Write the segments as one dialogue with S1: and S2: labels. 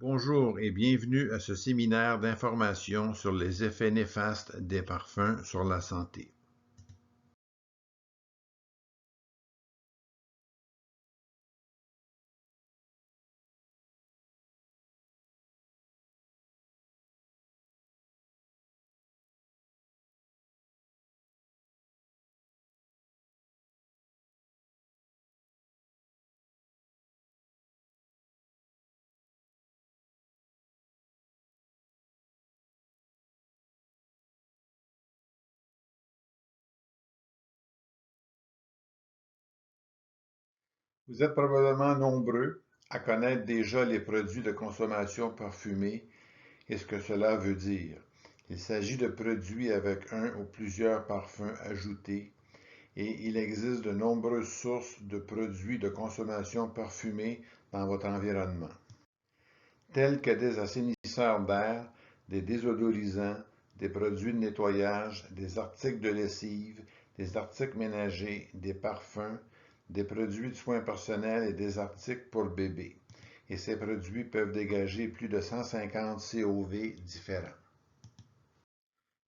S1: Bonjour et bienvenue à ce séminaire d'information sur les effets néfastes des parfums sur la santé. Vous êtes probablement nombreux à connaître déjà les produits de consommation parfumés et ce que cela veut dire. Il s'agit de produits avec un ou plusieurs parfums ajoutés et il existe de nombreuses sources de produits de consommation parfumés dans votre environnement, tels que des assainisseurs d'air, des désodorisants, des produits de nettoyage, des articles de lessive, des articles ménagers, des parfums, des produits de soins personnels et des articles pour bébés. Et ces produits peuvent dégager plus de 150 COV différents.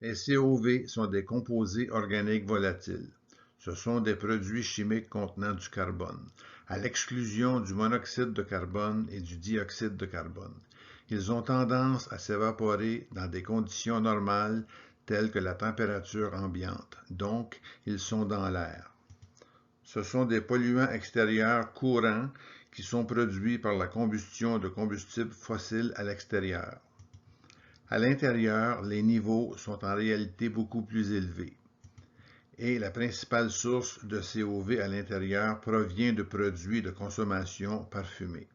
S1: Les COV sont des composés organiques volatiles. Ce sont des produits chimiques contenant du carbone, à l'exclusion du monoxyde de carbone et du dioxyde de carbone. Ils ont tendance à s'évaporer dans des conditions normales telles que la température ambiante, donc ils sont dans l'air. Ce sont des polluants extérieurs courants qui sont produits par la combustion de combustibles fossiles à l'extérieur. À l'intérieur, les niveaux sont en réalité beaucoup plus élevés. Et la principale source de COV à l'intérieur provient de produits de consommation parfumés.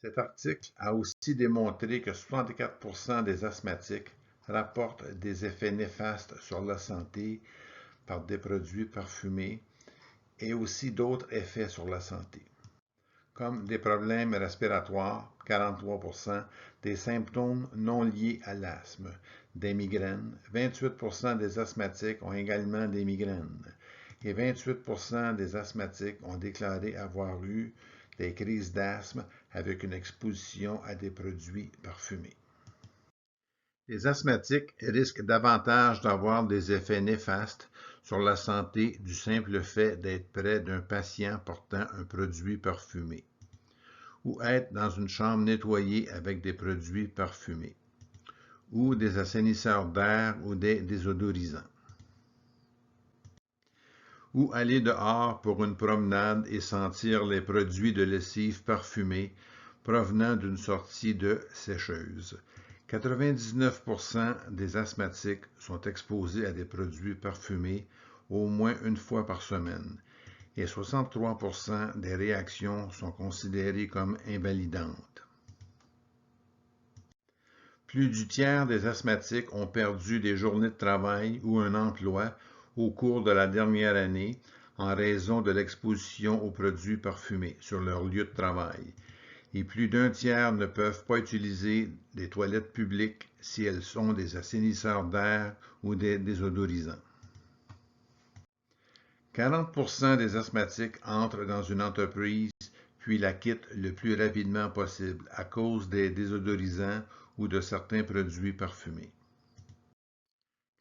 S1: Cet article a aussi démontré que 64% des asthmatiques rapportent des effets néfastes sur la santé par des produits parfumés et aussi d'autres effets sur la santé, comme des problèmes respiratoires, 43%, des symptômes non liés à l'asthme, des migraines, 28% des asthmatiques ont également des migraines, et 28% des asthmatiques ont déclaré avoir eu des crises d'asthme avec une exposition à des produits parfumés. Les asthmatiques risquent davantage d'avoir des effets néfastes sur la santé du simple fait d'être près d'un patient portant un produit parfumé, ou être dans une chambre nettoyée avec des produits parfumés, ou des assainisseurs d'air ou des désodorisants, ou aller dehors pour une promenade et sentir les produits de lessive parfumés provenant d'une sortie de sécheuse. 99% des asthmatiques sont exposés à des produits parfumés au moins une fois par semaine et 63% des réactions sont considérées comme invalidantes. Plus du tiers des asthmatiques ont perdu des journées de travail ou un emploi au cours de la dernière année en raison de l'exposition aux produits parfumés sur leur lieu de travail. Et plus d'un tiers ne peuvent pas utiliser des toilettes publiques si elles sont des assainisseurs d'air ou des désodorisants. 40% des asthmatiques entrent dans une entreprise puis la quittent le plus rapidement possible à cause des désodorisants ou de certains produits parfumés.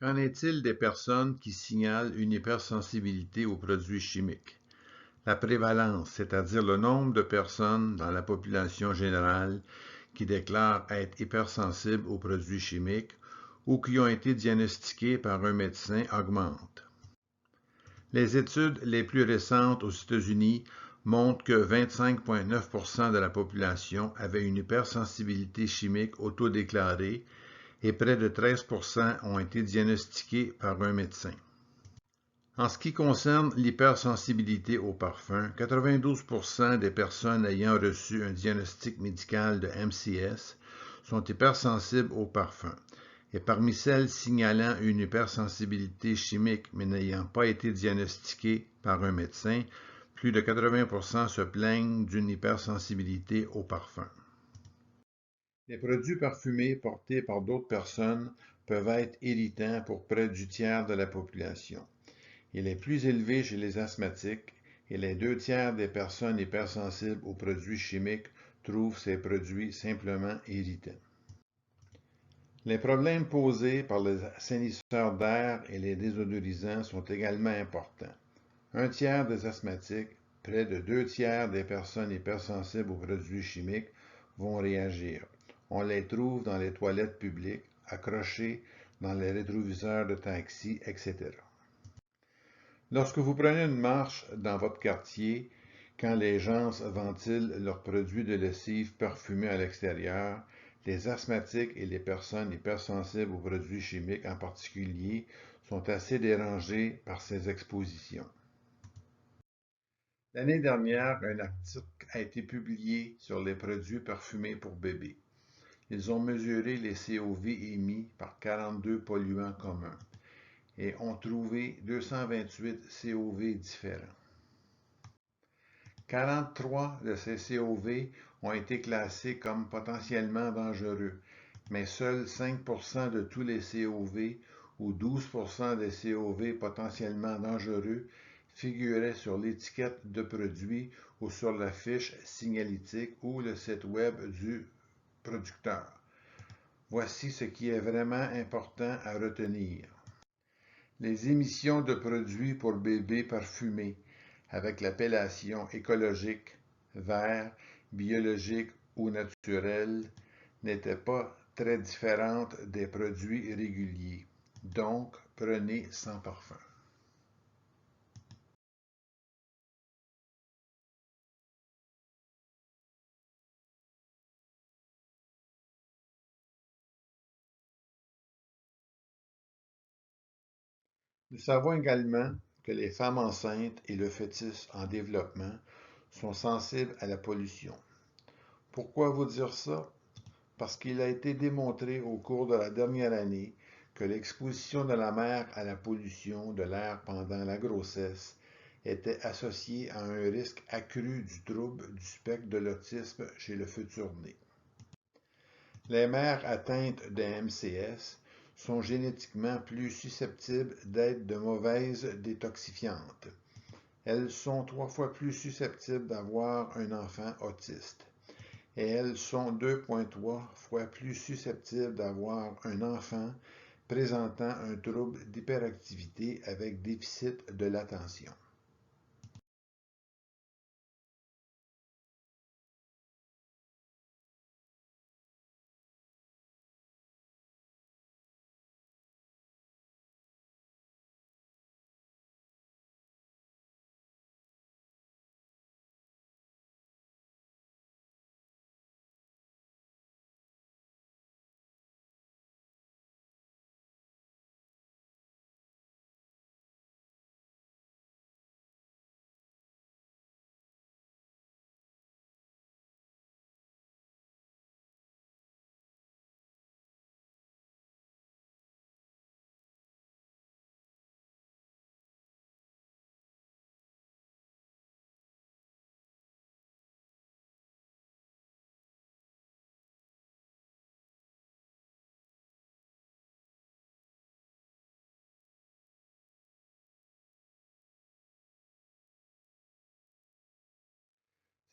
S1: Qu'en est-il des personnes qui signalent une hypersensibilité aux produits chimiques? La prévalence, c'est-à-dire le nombre de personnes dans la population générale qui déclarent être hypersensibles aux produits chimiques ou qui ont été diagnostiqués par un médecin augmente. Les études les plus récentes aux États-Unis montrent que 25,9% de la population avait une hypersensibilité chimique autodéclarée et près de 13% ont été diagnostiqués par un médecin. En ce qui concerne l'hypersensibilité aux parfums, 92% des personnes ayant reçu un diagnostic médical de MCS sont hypersensibles aux parfums et parmi celles signalant une hypersensibilité chimique mais n'ayant pas été diagnostiquées par un médecin, plus de 80% se plaignent d'une hypersensibilité au parfum. Les produits parfumés portés par d'autres personnes peuvent être irritants pour près du tiers de la population. Il est plus élevé chez les asthmatiques et les 2 tiers des personnes hypersensibles aux produits chimiques trouvent ces produits simplement irritants. Les problèmes posés par les assainisseurs d'air et les désodorisants sont également importants. 1 tiers des asthmatiques, près de 2 tiers des personnes hypersensibles aux produits chimiques vont réagir. On les trouve dans les toilettes publiques, accrochés dans les rétroviseurs de taxi, etc. Lorsque vous prenez une marche dans votre quartier, quand les gens ventilent leurs produits de lessive parfumés à l'extérieur, les asthmatiques et les personnes hypersensibles aux produits chimiques en particulier sont assez dérangés par ces expositions. L'année dernière, un article a été publié sur les produits parfumés pour bébés. Ils ont mesuré les COV émis par 42 polluants communs et ont trouvé 228 COV différents. 43 de ces COV ont été classés comme potentiellement dangereux, mais seuls 5% de tous les COV ou 12% des COV potentiellement dangereux figuraient sur l'étiquette de produit ou sur la fiche signalétique ou le site web du producteur. Voici ce qui est vraiment important à retenir. Les émissions de produits pour bébés parfumés avec l'appellation écologique, vert, biologique ou naturel n'étaient pas très différentes des produits réguliers. Donc, prenez sans parfum. Nous savons également que les femmes enceintes et le fœtus en développement sont sensibles à la pollution. Pourquoi vous dire ça? Parce qu'il a été démontré au cours de la dernière année que l'exposition de la mère à la pollution de l'air pendant la grossesse était associée à un risque accru du trouble du spectre de l'autisme chez le futur né. Les mères atteintes de MCS sont génétiquement plus susceptibles d'être de mauvaises détoxifiantes. Elles sont 3 fois plus susceptibles d'avoir un enfant autiste. Et elles sont 2,3 fois plus susceptibles d'avoir un enfant présentant un trouble d'hyperactivité avec déficit de l'attention.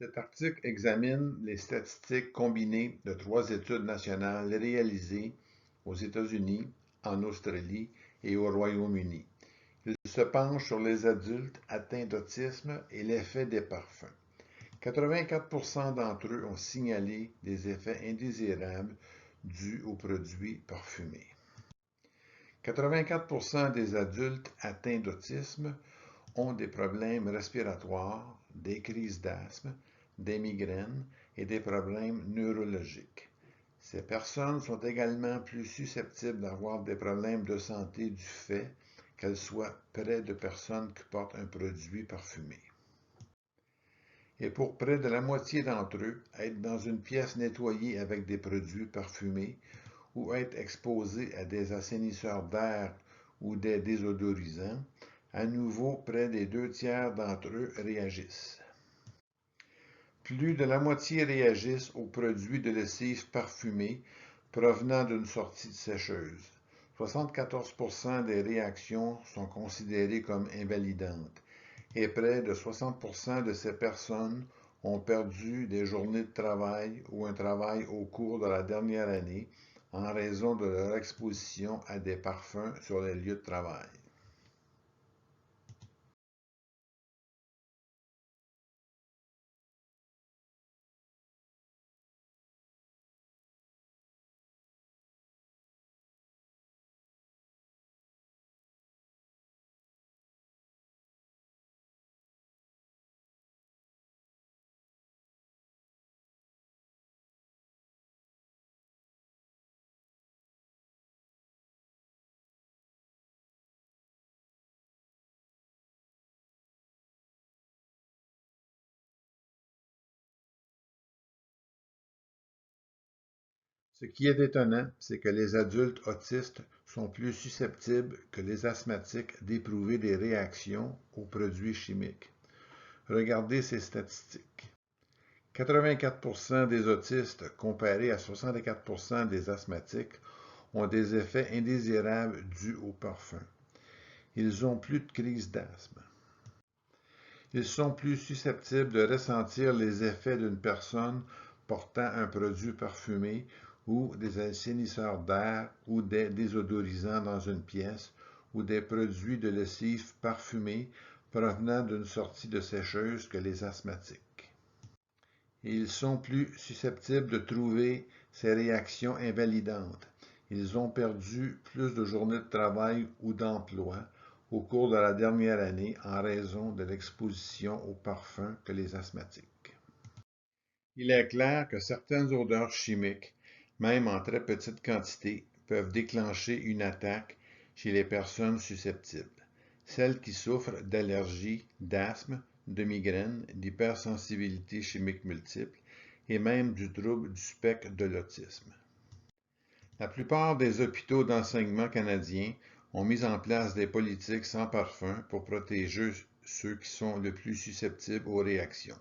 S1: Cet article examine les statistiques combinées de 3 études nationales réalisées aux États-Unis, en Australie et au Royaume-Uni. Il se penche sur les adultes atteints d'autisme et l'effet des parfums. 84% d'entre eux ont signalé des effets indésirables dus aux produits parfumés. 84% des adultes atteints d'autisme ont des problèmes respiratoires, des crises d'asthme, des migraines et des problèmes neurologiques. Ces personnes sont également plus susceptibles d'avoir des problèmes de santé du fait qu'elles soient près de personnes qui portent un produit parfumé. Et pour près de la moitié d'entre eux, être dans une pièce nettoyée avec des produits parfumés ou être exposés à des assainisseurs d'air ou des désodorisants, à nouveau près des 2 tiers d'entre eux réagissent. Plus de la moitié réagissent aux produits de lessive parfumés provenant d'une sortie de sécheuse. 74% des réactions sont considérées comme invalidantes et près de 60% de ces personnes ont perdu des journées de travail ou un travail au cours de la dernière année en raison de leur exposition à des parfums sur les lieux de travail. Ce qui est étonnant, c'est que les adultes autistes sont plus susceptibles que les asthmatiques d'éprouver des réactions aux produits chimiques. Regardez ces statistiques. 84% des autistes comparés à 64% des asthmatiques ont des effets indésirables dus au parfum. Ils ont plus de crise d'asthme. Ils sont plus susceptibles de ressentir les effets d'une personne portant un produit parfumé ou des assainisseurs d'air ou des désodorisants dans une pièce ou des produits de lessive parfumés provenant d'une sortie de sécheuse que les asthmatiques. Et ils sont plus susceptibles de trouver ces réactions invalidantes. Ils ont perdu plus de journées de travail ou d'emploi au cours de la dernière année en raison de l'exposition aux parfums que les asthmatiques. Il est clair que certaines odeurs chimiques, même en très petite quantité, peuvent déclencher une attaque chez les personnes susceptibles, celles qui souffrent d'allergies, d'asthme, de migraines, d'hypersensibilité chimique multiple et même du trouble du spectre de l'autisme. La plupart des hôpitaux d'enseignement canadiens ont mis en place des politiques sans parfum pour protéger ceux qui sont le plus susceptibles aux réactions.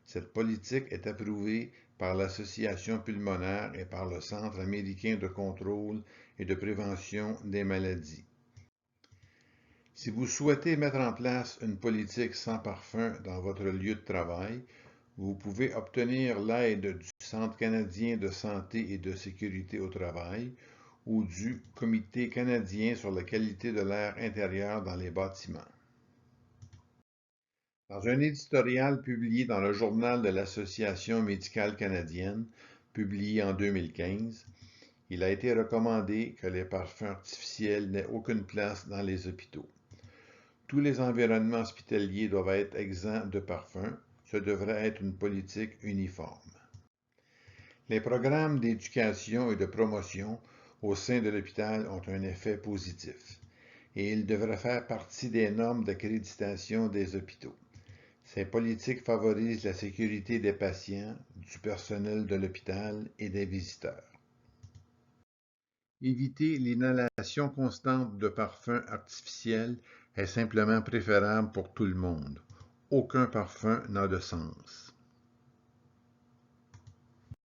S1: Cette politique est approuvée par l'Association pulmonaire et par le Centre américain de contrôle et de prévention des maladies. Si vous souhaitez mettre en place une politique sans parfum dans votre lieu de travail, vous pouvez obtenir l'aide du Centre canadien de santé et de sécurité au travail ou du Comité canadien sur la qualité de l'air intérieur dans les bâtiments. Dans un éditorial publié dans le Journal de l'Association médicale canadienne, publié en 2015, il a été recommandé que les parfums artificiels n'aient aucune place dans les hôpitaux. Tous les environnements hospitaliers doivent être exempts de parfums. Ce devrait être une politique uniforme. Les programmes d'éducation et de promotion au sein de l'hôpital ont un effet positif et ils devraient faire partie des normes d'accréditation des hôpitaux. Ces politiques favorisent la sécurité des patients, du personnel de l'hôpital et des visiteurs. Éviter l'inhalation constante de parfums artificiels est simplement préférable pour tout le monde. Aucun parfum n'a de sens.